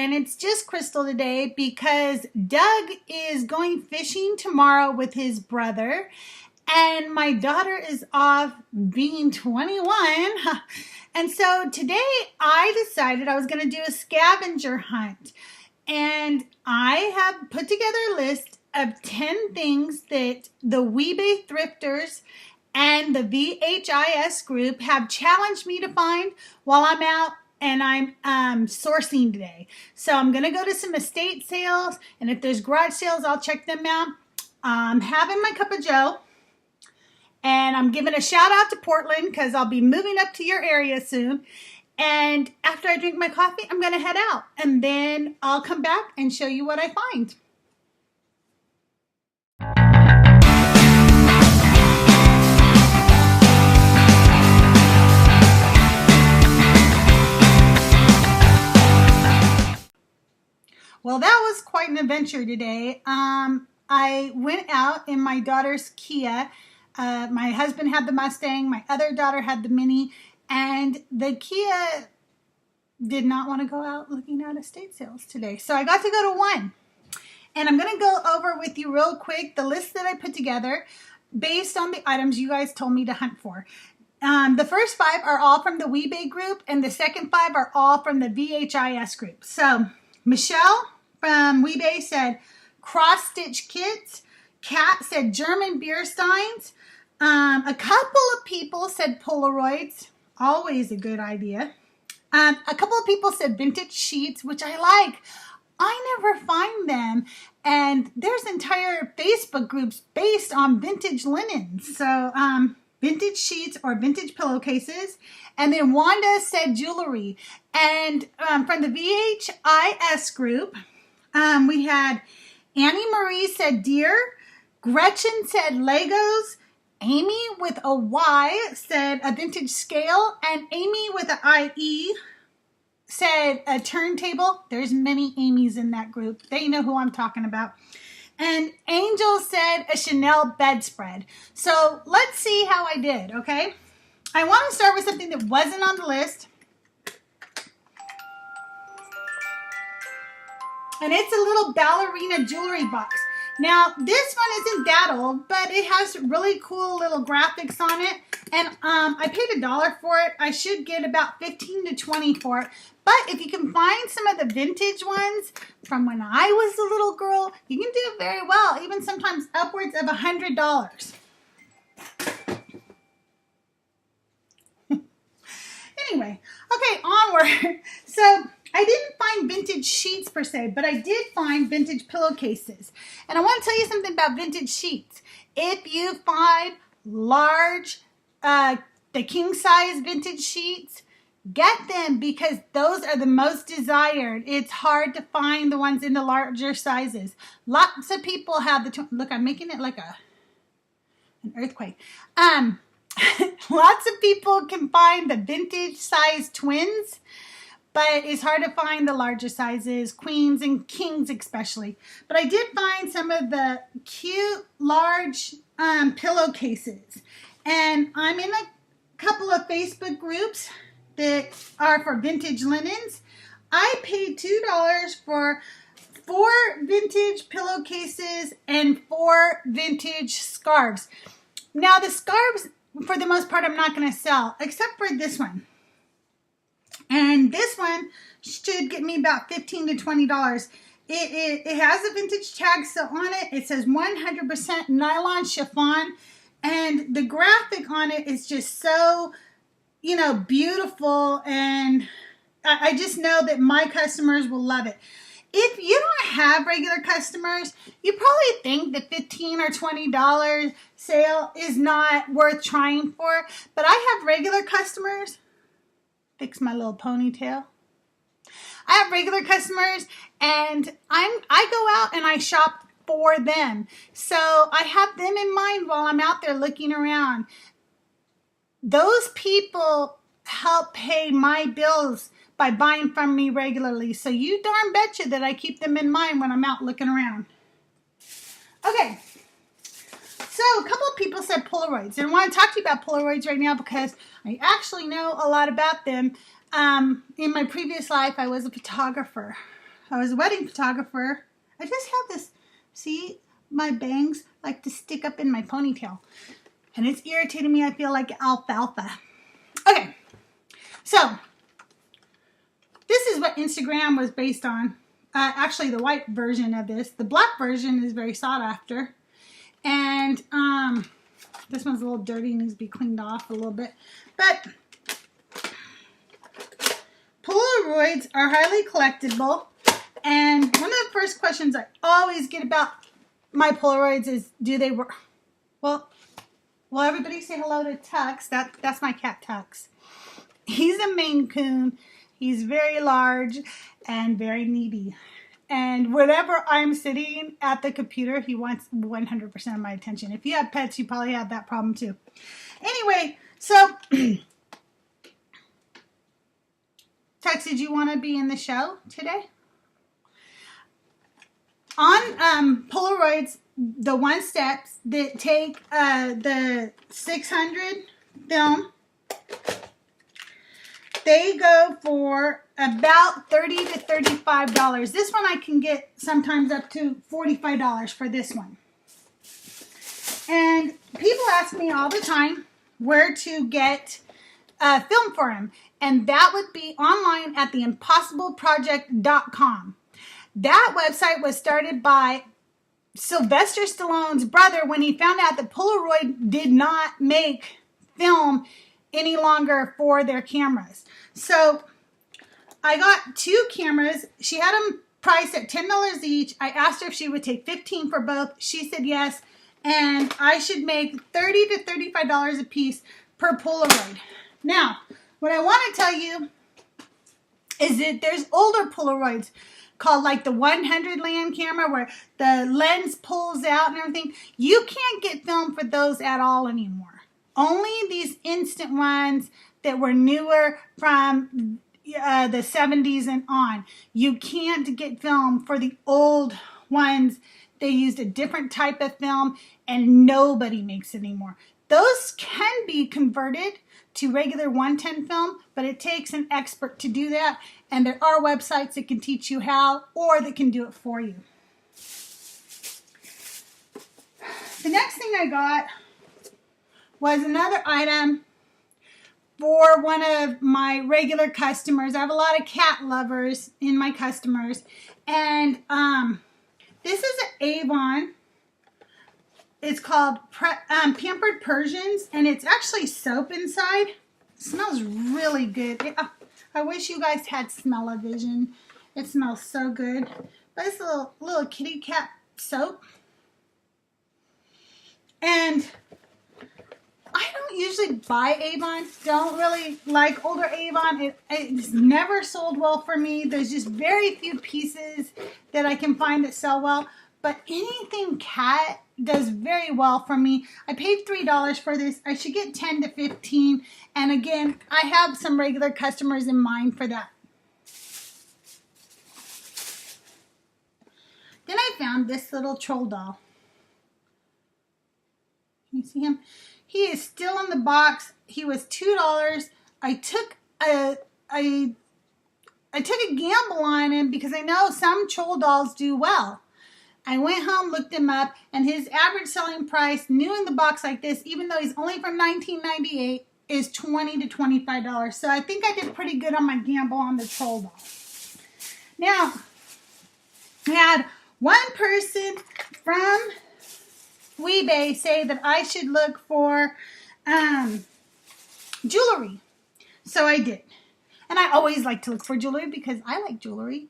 and it's just Crystal today because Doug is going fishing tomorrow with his brother, and my daughter is off being 21. And so today I decided I was going to do a scavenger hunt, and I have put together a list of 10 things that the WeBay thrifters and the VHIS group have challenged me to find while I'm out and I'm sourcing today. So I'm going to go to some estate sales, and if there's garage sales, I'll check them out. I'm having my cup of joe, and I'm giving a shout out to Portland because I'll be moving up to your area soon. And after I drink my coffee, I'm going to head out, and then I'll come back and show you what I find. Well, that was quite an adventure today. I went out in my daughter's Kia. My husband had the Mustang. My other daughter had the Mini. And the Kia did not want to go out looking at estate sales today. So I got to go to one. And I'm going to go over with you real quick the list that I put together based on the items you guys told me to hunt for. The first 5 are all from the WeBay group, and the second 5 are all from the VHIS group. So Michelle from WeBay said cross-stitch kits. Kat said German beer steins. A couple of people said Polaroids. Always a good idea. A couple of people said vintage sheets, which I like. I never find them. And there's entire Facebook groups based on vintage linens. So vintage sheets or vintage pillowcases. And then Wanda said jewelry. And from the VHIS group, we had Annie Marie said deer. Gretchen said Legos. Amy with a Y said a vintage scale. And Amy with an IE said a turntable. There's many Amy's in that group. They know who I'm talking about. And Angel said a Chanel bedspread. So let's see how I did, okay? I want to start with something that wasn't on the list. And it's a little ballerina jewelry box. Now, this one isn't that old, but it has really cool little graphics on it. And I paid $1 for it. I should get about 15 to 20 for it. But if you can find some of the vintage ones from when I was a little girl, you can do very well, even sometimes upwards of $100. Anyway, okay, onward. So I didn't find vintage sheets per se, but I did find vintage pillowcases. And I want to tell you something about vintage sheets. If you find large, the king size vintage sheets, get them because those are the most desired. It's hard to find the ones in the larger sizes. Lots of people have the, look, I'm making it like an earthquake. Lots of people can find the vintage size twins, but it's hard to find the larger sizes, queens and kings especially. But I did find some of the cute large pillowcases. And I'm in a couple of Facebook groups that are for vintage linens. I paid $2 for 4 vintage pillowcases and 4 vintage scarves. Now the scarves, for the most part, I'm not going to sell, except for this one. And this one should get me about $15 to $20. It has a vintage tag still on it. It says 100% nylon chiffon. And the graphic on it is just so, you know, beautiful. And I just know that my customers will love it. If you don't have regular customers, you probably think the $15 or $20 sale is not worth trying for. But I have regular customers. Fix my little ponytail. I have regular customers, and I go out and I shop for them. So I have them in mind while I'm out there looking around. Those people help pay my bills by buying from me regularly. So you darn betcha that I keep them in mind when I'm out looking around. Okay. So a couple of people said Polaroids. And I want to talk to you about Polaroids right now because I actually know a lot about them. In my previous life, I was a photographer. I was a wedding photographer. I just have this, see, my bangs like to stick up in my ponytail. And it's irritating me. I feel like alfalfa. Okay, so this is what Instagram was based on. Actually, the white version of this. The black version is very sought after. And this one's a little dirty, needs to be cleaned off a little bit. But Polaroids are highly collectible. And one of the first questions I always get about my Polaroids is, do they work? Well, everybody say hello to Tux. That's my cat, Tux. He's a Maine Coon. He's very large and very needy. And whenever I'm sitting at the computer, he wants 100% of my attention. If you have pets, you probably have that problem too. Anyway, so Tux, did you want to be in the show today? On Polaroids, the one steps that take the 600 film, they go for about $30 to $35. This one I can get sometimes up to $45 for this one. And people ask me all the time where to get film for them. And that would be online at theimpossibleproject.com. That website was started by Sylvester Stallone's brother when he found out that Polaroid did not make film any longer for their cameras. So I got 2 cameras. She had them priced at $10 each. I asked her if she would take $15 for both. She said yes. And I should make $30 to $35 a piece per Polaroid. Now, what I want to tell you is that there's older Polaroids called like the 100 land camera where the lens pulls out and everything. You can't get film for those at all anymore. Only these instant ones that were newer from the 70s and on. You can't get film for the old ones. They used a different type of film and nobody makes it anymore. Those can be converted to regular 110 film, but it takes an expert to do that. And there are websites that can teach you how, or that can do it for you. The next thing I got was another item for one of my regular customers. I have a lot of cat lovers in my customers. And this is an Avon. It's called Pampered Persians, and it's actually soap inside. It smells really good. I wish you guys had smell-o-vision. It smells so good. But it's a little kitty cat soap. And I don't usually buy Avon. Don't really like older Avon. It's never sold well for me. There's just very few pieces that I can find that sell well. But anything cat does very well for me. I paid $3 for this. I should get 10 to 15. And again, I have some regular customers in mind for that. Then I found this little troll doll. Can you see him? He is still in the box. He was $2. I took a gamble on him because I know some troll dolls do well. I went home, looked him up, and his average selling price, new in the box like this, even though he's only from 1998, is $20 to $25. So I think I did pretty good on my gamble on the troll doll. Now, I had one person from WeBay say that I should look for jewelry. So I did. And I always like to look for jewelry because I like jewelry.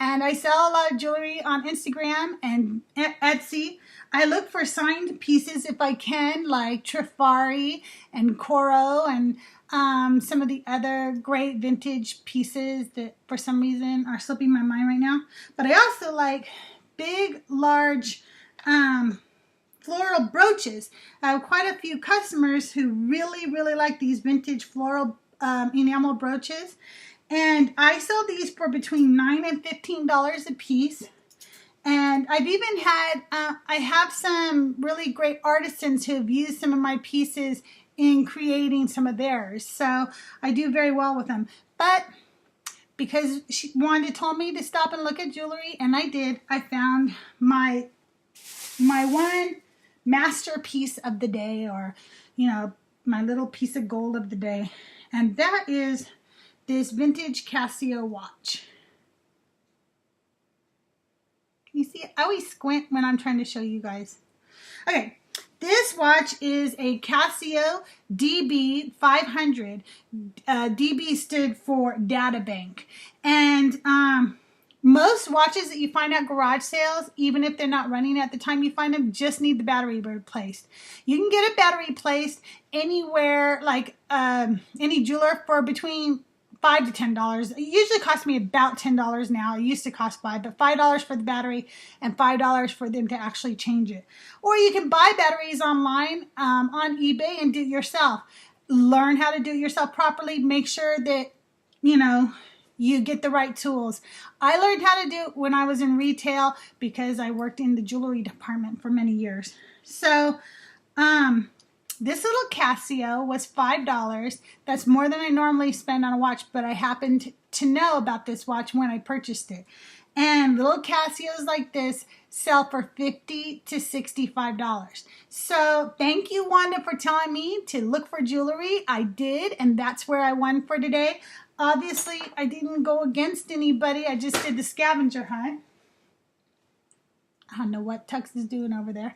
And I sell a lot of jewelry on Instagram and Etsy. I look for signed pieces if I can, like Trifari and Coro and some of the other great vintage pieces that for some reason are slipping my mind right now. But I also like big, large floral brooches. I have quite a few customers who really, really like these vintage floral enamel brooches. And I sell these for between $9 and $15 a piece. And I've even had, I have some really great artisans who have used some of my pieces in creating some of theirs. So I do very well with them. But because Wanda told me to stop and look at jewelry, and I did. I found my one masterpiece of the day, or, you know, my little piece of gold of the day. And that is this vintage Casio watch. Can you see it? I always squint when I'm trying to show you guys. Okay, this watch is a Casio DB 500. DB stood for data bank. And most watches that you find at garage sales, even if they're not running at the time you find them, just need the battery replaced. You can get a battery replaced anywhere, like any jeweler, for between $5 to $10. It usually costs me about $10 now. It used to cost $5, but $5 for the battery and $5 for them to actually change it. Or you can buy batteries online on eBay and do it yourself. Learn how to do it yourself properly. Make sure that, you know, you get the right tools. I learned how to do it when I was in retail because I worked in the jewelry department for many years. So, this little Casio was $5. That's more than I normally spend on a watch, but I happened to know about this watch when I purchased it. And little Casios like this sell for $50 to $65. So thank you, Wanda, for telling me to look for jewelry. I did, and that's where I won for today. Obviously, I didn't go against anybody. I just did the scavenger hunt. I don't know what Tux is doing over there.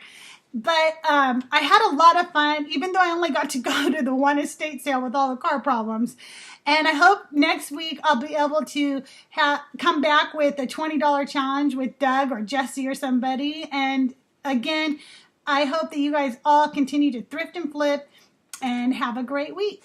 But I had a lot of fun, even though I only got to go to the one estate sale with all the car problems. And I hope next week I'll be able to come back with a $20 challenge with Doug or Jesse or somebody. And again, I hope that you guys all continue to thrift and flip and have a great week.